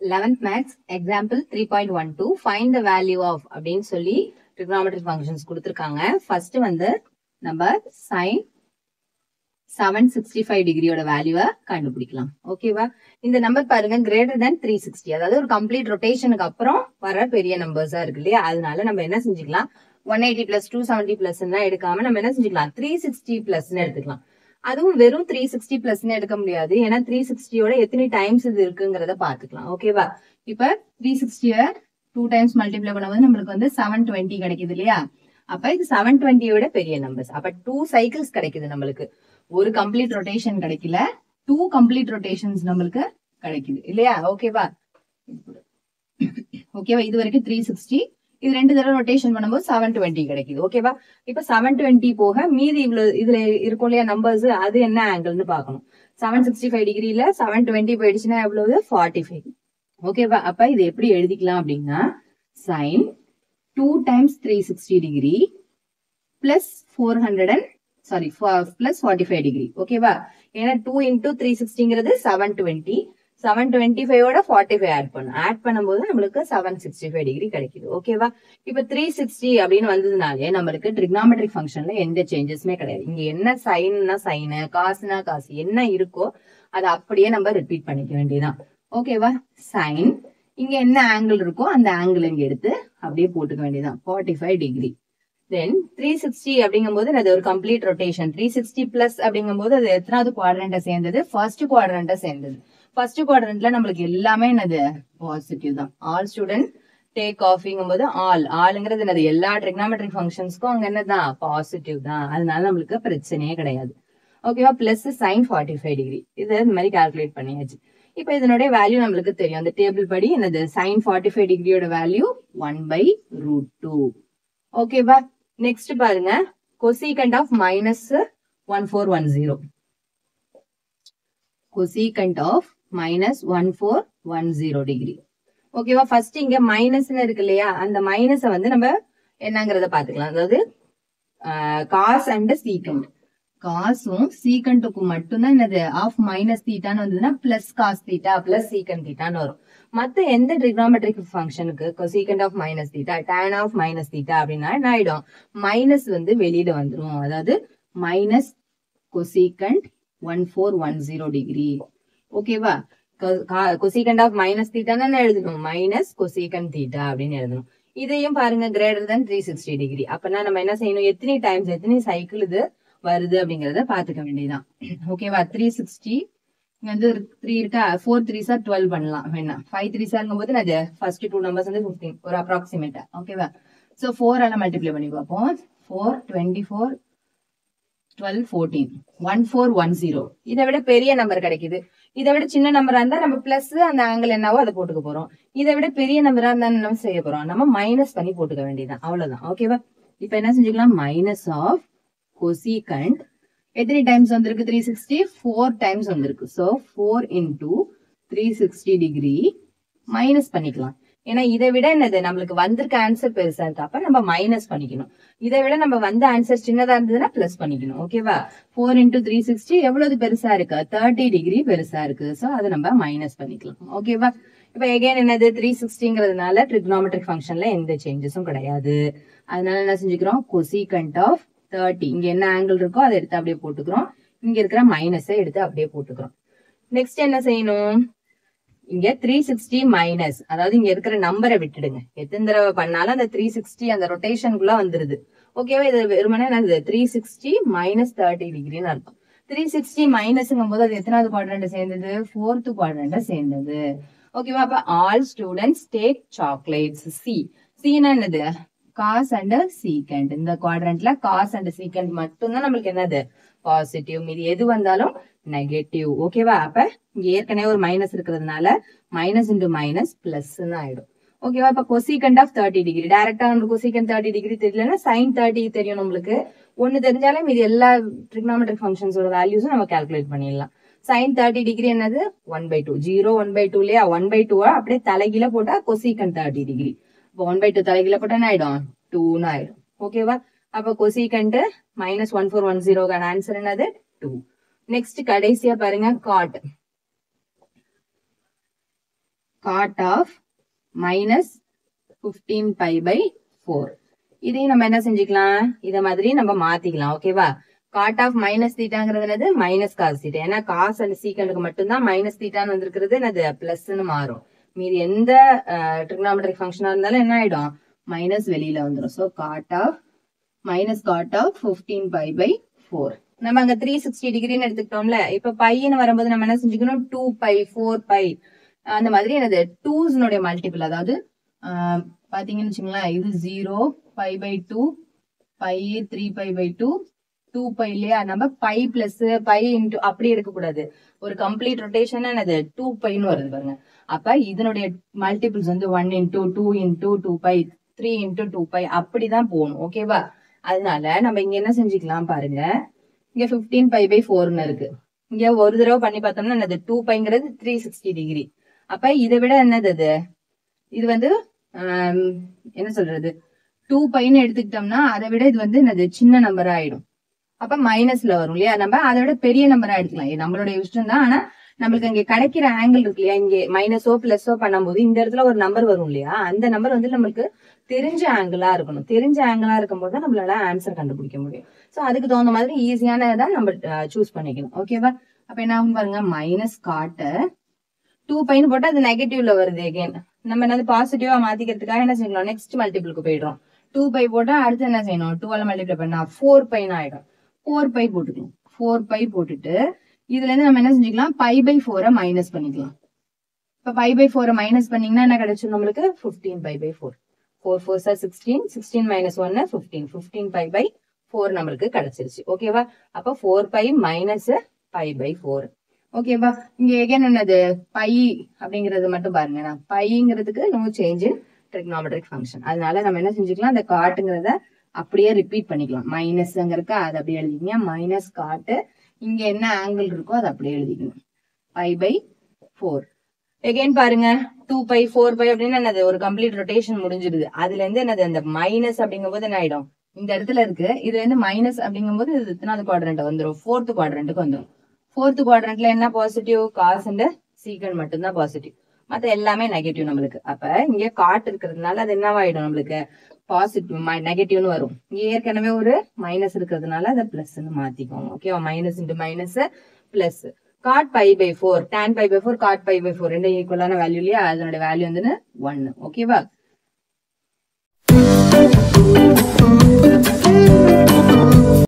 11th Maths example 3.12 find the value of அப்படின்னு சொல்லி trigonometric functions கொடுத்திருக்காங்க. first வந்து நம்ம sin 765 டிகிரியோட வேல்யூவை கண்டுபிடிக்கலாம். ஓகேவா? இந்த நம்பர் பாருங்க greater than 360, அதாவது ஒரு கம்ப்ளீட் ரொட்டேஷனுக்கு அப்புறம் வர பெரிய நம்பர்ஸா இருக்கு இல்லையா? அதனால நம்ம என்ன செஞ்சுக்கலாம், 180 plus 270 plus எடுக்காம நம்ம என்ன செஞ்சுக்கலாம், 360 plus எடுத்துக்கலாம். அதுவும் வெறும் 360 plus எடுக்க முடியாது, ஏன்னா 360யோட எத்தனை டைம்ஸ் இது இருக்குங்கிறத பாத்துக்கலாம். ஓகேவா? இப்ப 360 2 times மல்டிப்ளை பண்ணும்போது நம்மளுக்கு வந்து 720 கிடைக்குது இல்லையா? அப்ப இது 720யோட பெரிய நம்பர்ஸ். அப்ப 2 சைக்கிள்ஸ் கிடைக்குது நம்மளுக்கு. ஒரு கம்ப்ளீட் ரொட்டேஷன் கிடைக்கல, 2 கம்ப்ளீட் ரொட்டேஷன்ஸ் நம்மளுக்கு கிடைக்குது இல்லையா? ஓகேவா? ஓகேவா? இது வரைக்கும் 360, இது 2 தடவை ரொட்டேஷன் பண்ணும்போது 720 கிடைக்குது. ஓகேவா? இப்ப 720 போக மீதி இவ்வளவு இதுல இருக்கும் இல்லையா நம்பர்ஸ், அது என்ன ஆங்கிள்னு பாக்கணும். 765 டிகிரில 720 போயிடுச்சுன்னா எவ்வளவு, 45. ஓகேவா? அப்ப இது எப்படி எழுதிக்கலாம் அப்படின்னா, sin 2 times 360 degree plus 45 degree. ஓகேவா? ஏன்னா 2 into 360ங்கிறது 720, 725ஓட 45 ஆட் பண்ணும்போது நம்மளுக்கு 765 டிகிரி கிடைக்குது. ஓகேவா? இப்ப 360 அப்படின்னு வந்ததுனாலே நம்மளுக்கு ட்ரிக்னாமெட்ரிக் ஃபங்க்ஷன்ல எந்த சேஞ்சஸுமே கிடையாது. இங்க என்ன சைன்னா சைனு, காசுனா காசு, என்ன இருக்கோ அதை அப்படியே நம்ம ரிப்பீட் பண்ணிக்க வேண்டியதான். ஓகேவா? சைன் இங்க என்ன ஆங்கிள் இருக்கோ அந்த ஆங்கிள் இங்க எடுத்து அப்படியே போட்டுக்க வேண்டியதான், 45 டிகிரி. தென் 360 அப்படிங்கும்போது அது ஒரு கம்ப்ளீட் ரொட்டேஷன். 360 பிளஸ் அப்படிங்கும்போது அது எத்தனாவது குவாட்ரண்ட்டை சேர்ந்தது, ஃபர்ஸ்ட் குவாட்ரண்ட்டை சேர்ந்தது. ஃபர்ஸ்ட் குவாட்ரண்ட்ல நம்மளுக்கு எல்லாமே என்னது, பாசிட்டிவ் தான். ஆல் ஸ்டூடெண்ட் டேக் ஆஃப்ங்கும் போது ஆளுங்கிறது என்னது, எல்லா ட்ரிக்னாமெட்ரிக் ஃபங்க்ஷன்ஸ்க்கும் அங்க என்னதான், பாசிட்டிவ் தான். அதனால நம்மளுக்கு பிரச்சனையே கிடையாது. ஓகேவா? பிளஸ் சைன் 45 டிகிரி, இது இந்த மாதிரி கால்குலேட் பண்ணியாச்சு. இப்ப இதனுடைய வேல்யூ நம்மளுக்கு தெரியும், அந்த டேபிள் படி என்னது, சைன் 45 டிகிரியோட வேல்யூ 1/√2. ஓகேவா? நெக்ஸ்ட் பாருங்க, cosecant of minus 1410. cosecant of minus 1410 degree. ஓகேவா? ஃபர்ஸ்ட் இங்க மைனஸ்னு இருக்கு இல்லையா, அந்த மைனஸ வந்து நம்ம என்னங்கறத பாத்துக்கலாம். அதாவது காஸ் அண்ட் சீக்கண்ட், காசும் சீக்கண்ட்டுக்கும் மட்டும்தான் என்னது ஆஃப் மைனஸ் தீட்டான்னு வந்ததுன்னா plus cos theta plus secant தீட்டான்னு வரும். மத்த எந்த ட்ரிக்னாமெட்ரிக் ஃபங்க்ஷனுக்கு cosecant of minus theta, tan of minus theta அப்படின்னா என்ன ஆயிடும், மைனஸ் வந்து வெளியில வந்துடும். அதாவது மைனஸ் cosecant 1410 டிகிரி. ஓகேவா? cosecant of minus தீட்டான்னு என்ன எழுதணும், மைனஸ் cosecant தீட்டா அப்படின்னு எழுதணும். இதையும் பாருங்க greater than 360 டிகிரி. அப்பனா நம்ம என்ன செய்யணும், எத்தனை டைம்ஸ் எத்தனை சைக்கிள் இது வருது அப்படிங்கறத பாத்துக்க வேண்டியதான். ஓகேவா? 360 இங்க வந்து 3 இருக்கா, 4 3s 12 பண்ணலாம் வேணா, 5 3s இருக்கும்போது அது ஃபர்ஸ்ட் 2 நம்பர்ஸ் வந்து 15 ஒரு அப்ராக்சிமேட்டா. ஓகேவா? சோ 4 ஆல மல்டிப்ளை பண்ணி பார்ப்போம். 4 24 12 14 1410. இதை விட பெரிய நம்பர் கிடைக்குது. இதை விட சின்ன நம்பரா இருந்தா நம்ம பிளஸ் அந்த ஆங்கிள் என்னவோ அதை போட்டுக்க போறோம். இதை விட பெரிய நம்பரா இருந்தா என்ன செய்ய போறோம், நம்ம மைனஸ் பண்ணி போட்டுக்க வேண்டியதான், அவ்வளவுதான். ஓகேவா? இப்ப என்ன செஞ்சுக்கலாம், மைனஸ் ஆஃப் cosecant எத்தனை டைம்ஸ் வந்திருக்கு, 360 4 டைம்ஸ் வந்திருக்கு. சோ 4 into 360 டிகிரி மைனஸ் பண்ணிக்கலாம். ஏன்னா இதை விட என்னது நம்மளுக்கு வந்திருக்க ஆன்சர் பெருசா இருக்கு, அப்ப நம்ம மைனஸ் பண்ணிக்கணும். இதை விட நம்ம வந்த ஆன்சர் சின்னதா இருந்ததுன்னா பிளஸ் பண்ணிக்கணும். ஓகேவா? 4 into 360 எவ்வளவு பெருசா இருக்கு, 30 டிகிரி பெருசா இருக்கு. சோ அதை நம்ம மைனஸ் பண்ணிக்கலாம். ஓகேவா? இப்ப எகைன் என்னது, 360ங்கிறதுனால ட்ரிக்னாமெட்ரிக் ஃபங்க்ஷன்ல எந்த சேஞ்சஸும் கிடையாது. அதனால என்ன செஞ்சுக்கிறோம், cosecant of 30 இங்க என்ன ஆங்கிள் இருக்கோ அதை எடுத்து அப்படியே போட்டுக்கிறோம். இங்க இருக்கிற மைனஸை எடுத்து அப்படியே போட்டுக்கிறோம். நெக்ஸ்ட் என்ன செய்யணும், இங்க 360 மைனஸ், அதாவது இங்க இருக்கிற நம்பரை விட்டுடுங்க. எத்தனை தடவை பண்ணாலும் அந்த 360 அந்த ரொட்டேஷனுக்குள்ள வந்துருது. ஓகேவா? இது வெறுமனே என்னது, 360 மைனஸ் 30 டிகிரின்னு அர்த்தம். 360 மைனஸ்ங்கும் போது அது எத்தனாவது குவாட்ரண்ட் சேர்ந்தது, 4th குவாட்ரண்ட் சேர்ந்தது. ஓகேவா? அப்ப ஆல் ஸ்டூடெண்ட்ஸ் டேக் சாக்லேட்ஸ். சினா என்னது, காஸ் அண்ட் சீக்கண்ட். இந்த குவாட்ரண்ட்ல காஸ் அண்ட் சீக்கண்ட் மட்டும்தான் நம்மளுக்கு என்னது, பாசிட்டிவ். மீதி எது வந்தாலும் நெகட்டிவ். ஓகேவா? அப்ப இங்க ஏற்கனவே ஒரு மைனஸ் இருக்கிறதுனால மைனஸ் இன்டு மைனஸ் பிளஸ் ஆயிடும். ஓகேவா? இப்ப cosecant of 30 டிகிரி, டைரக்டா வந்து cosecant 30 டிகிரி தெரியலன்னா sin 30 தெரியும் நம்மளுக்கு. ஒண்ணு தெரிஞ்சாலே மீதி எல்லா ட்ரிக்னாமெட்ரிக் ஃபங்க்ஷன்ஸோட வேல்யூஸும் நம்ம கால்குலேட் பண்ணிடலாம். sin 30 டிகிரி என்னது, 1/2. 0 1/2 இல்லையா, 1/2 அப்படியே தலைகீழ போட்டா cosecant 30 டிகிரி. இப்போ 1/2 தலைகீழ போட்டா என்ன ஆயிடும், 2ன்னு ஆயிடும். ஓகேவா? அப்ப cosecant minus 1410 ஆன்சர் என்னது, 2. நெக்ஸ்ட் கடைசியா பாருங்க, cot. Cot of minus 15 pi by 4. இதையும் நம்ம என்ன செஞ்சுக்கலாம், இத மாதிரி நம்ம மாத்திக்கலாம். ஓகேவா? காட் ஆஃப் மைனஸ் தீட்டாங்கிறது என்னது, மைனஸ் காஸ் தீட்டா. ஏன்னா காஸ் அண்ட் சீக்கண்டுக்கு மட்டும்தான் மைனஸ் தீட்டான்னு வந்திருக்கிறது என்னது, பிளஸ்ன்னு மாறும். மீதி எந்த ட்ரிகனாமெட்ரிக் ஃபங்க்ஷனா இருந்தாலும் என்ன ஆயிடும், மைனஸ் வெளியில வந்துடும். So cot of minus cot of 15 pi by 4. நம்ம அங்க 360 டிகிரின்னு எடுத்துக்கிட்டோம்ல. இப்ப பைன்னு வரும்போது நம்ம என்ன செஞ்சுக்கணும், 2 பை 4 பை அந்த மாதிரி என்னது டூஸ்னுடைய மல்டிபிள். அதாவது பாத்தீங்கன்னு வச்சுங்களேன், இது 0 pi by 2 by 3 pi by 2 2 pi இல்லையா. நம்ம பை பிளஸ் பை இன்டு அப்படி எடுக்க கூடாது. ஒரு கம்ப்ளீட் ரொட்டேஷன் என்னது 2 பைன்னு வருது பாருங்க. அப்ப இதனுடைய மல்டிபிள்ஸ் வந்து 1 into 2 into 2 by 3 into 2 pi அப்படிதான் போகணும். ஓகேவா? அதனால நம்ம இங்க என்ன செஞ்சுக்கலாம் பாருங்க, இங்க 15 பை பை 4ன்னு இருக்கு. இங்க ஒரு தடவை பண்ணி பார்த்தோம்னா என்னது 2 பைங்கிறது 360 டிகிரி. அப்ப இதை விட என்னது அது, இது வந்து என்ன சொல்றது 2 பைன்னு எடுத்துக்கிட்டோம்னா அதை விட இது வந்து என்னது சின்ன நம்பரா ஆயிடும். அப்ப மைனஸ்ல வரும் இல்லையா. நம்ம அதை விட பெரிய நம்பரா எடுத்துக்கலாம். இது நம்மளுடைய விஷயம் தான். ஆனா நம்மளுக்கு இங்க கிடைக்கிற ஆங்கிள் இருக்கு இல்லையா, இங்க மைனஸோ பிளஸோ பண்ணும்போது இந்த இடத்துல ஒரு நம்பர் வரும் இல்லையா, அந்த நம்பர் வந்து நம்மளுக்கு தெரிஞ்ச ஆங்கிளா இருக்கணும். தெரிஞ்ச ஆங்கிளா இருக்கும்போது தான் நம்மளால ஆன்சர் கண்டுபிடிக்க முடியும். சோ அதுக்கு தகுந்த மாதிரி ஈஸியானதான் நம்ம சூஸ் பண்ணிக்கணும். ஓகேவா? அப்ப என்ன ஆகும் பாருங்க, மைனஸ் காட்ட 2 பைன்னு போட்டா அது நெகட்டிவ்ல வருது. அகைன் நம்ம என்ன பாசிட்டிவா மாத்திக்கிறதுக்காக என்ன செய்யணும், நெக்ஸ்ட் மல்டிபிளுக்கு போயிடும். 2 பை போட்டா அடுத்து என்ன செய்யணும், 2 மல்டிப்ளை பண்ணா 4 பைன்னு ஆயிடும். 4 பை போட்டுக்கலாம். 4 பை போட்டுட்டு இதுல இருந்து நம்ம என்ன செஞ்சுக்கலாம், பை பை 4 மைனஸ் பண்ணிக்கலாம். இப்ப பை பை 4 மைனஸ் பண்ணீங்கன்னா என்ன கிடைச்சிடும் நம்மளுக்கு, 15 pi by 4. 4 4 16, 16 minus 1 15, 15 pi by 4 நம்மளுக்கு கிடைச்சிருச்சு. ஓகேவா? அப்ப 4 பை மைனஸ் பை பை 4. ஓகேவா? இங்க எகைன் என்னது பை அப்படிங்கறது மட்டும் பாருங்க, நான் பைங்கிறதுக்கு no change in trigonometric function. அதனால நம்ம என்ன செஞ்சுக்கலாம், அந்த காட்டுங்கிறத அப்படியே ரிப்பீட் பண்ணிக்கலாம். மைனஸ்ங்கிறதுக்கு அதை அப்படியே எழுதிங்க, மைனஸ் காட்டு. இங்க என்ன ஆங்கிள் இருக்கோ அதை அப்படியே எழுதிக்கணும், பை பை 4. எகைன் பாருங்க 2 பை 4 பை அப்படின்னு என்னது ஒரு கம்ப்ளீட் ரொட்டேஷன் முடிஞ்சிருது. அதுல இருந்து என்னது அந்த மைனஸ் அப்படிங்கும் போது என்ன ஆயிடும், இந்த இடத்துல இருக்கு. இதுல இருந்து மைனஸ் அப்படிங்கும் போது இது எத்தனாவது குவாட்ரண்ட் வந்துடும், 4th குவாட்ரண்ட்டுக்கு வந்துடும். 4th குவாட்ரண்ட்ல என்ன பாசிட்டிவ், காஸ் அண்ட் சீக்கண்ட் மட்டும்தான் பாசிட்டிவ், மத்த எல்லாமே நெகட்டிவ் நம்மளுக்கு. அப்ப இங்க காட் இருக்கிறதுனால அது என்னவாயிடும், நம்மளுக்கு பாசிட்டிவ் நெகட்டிவ்னு வரும். இங்க ஏற்கனவே ஒரு மைனஸ் இருக்கிறதுனால அதை பிளஸ்ன்னு மாத்திக்கோங்க. ஓகேவா? Minus into minus plus cot pi by 4, tan pi by 4 cot pi by 4 ரெண்டு ஈக்குவலான வேல்யூ இல்லையா, அதனோட வேல்யூ வந்து 1. ஓகேவா?